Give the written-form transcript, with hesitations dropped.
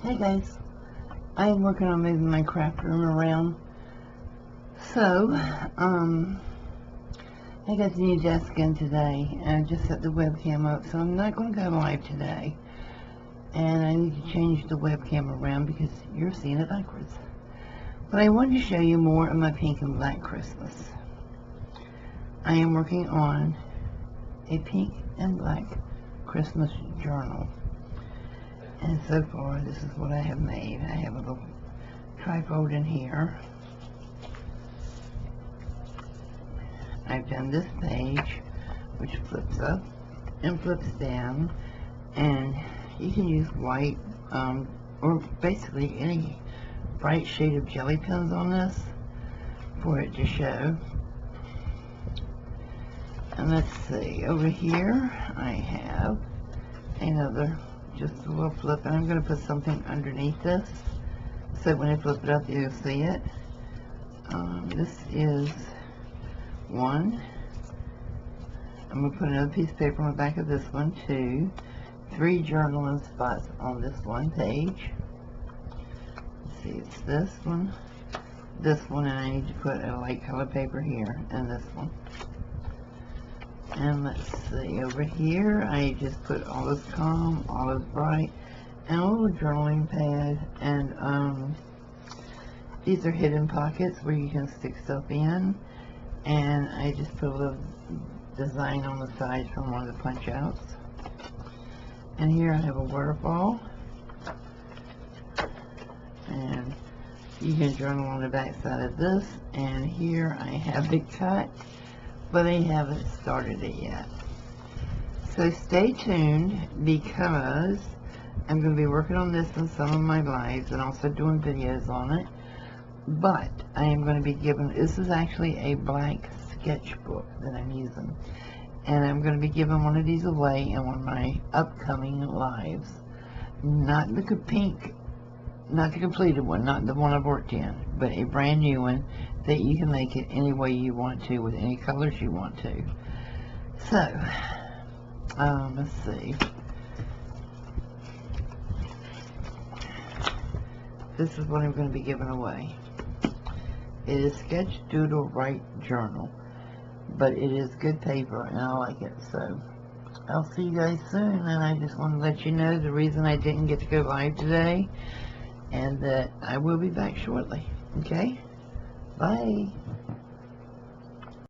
Hey guys, I'm working on moving my craft room around. So, I got the new desk in today, and I just set the webcam up, so I'm not going to go live today. And I need to change the webcam around because you're seeing it backwards. But I wanted to show you more of my pink and black Christmas. I am working on a pink and black Christmas journal. And so far, this is what I have made. I have a little trifold in here. I've done this page, which flips up and flips down, and you can use white or basically any bright shade of jelly pens on this for it to show. And let's see, over here I have another, just a little flip, and I'm going to put something underneath this so when I flip it up you'll see it. This is one. I'm going to put another piece of paper on the back of this one, 2, 3 journaling spots on this one page. Let's see, it's this one, and I need to put a light color paper here, and this one. And let's see, over here I just put olive calm, olive bright, and a little journaling pad, and these are hidden pockets where you can stick stuff in, and I just put a little design on the side from one of the punch outs. And here I have a waterfall, and you can journal on the back side of this, and here I have it cut, but I haven't started it yet. So stay tuned, because I'm going to be working on this in some of my lives and also doing videos on it. But I am going to be giving, this is actually a blank sketchbook that I'm using, and I'm going to be giving one of these away in one of my upcoming lives. Not the pink, not the completed one, not the one I've worked in, but a brand new one that you can make it any way you want to, with any colors you want to. So, let's see. This is what I'm going to be giving away. It is Sketch Doodle Write Journal, but it is good paper and I like it. So I'll see you guys soon, and I just want to let you know the reason I didn't get to go live today, and that I will be back shortly. Okay? Bye.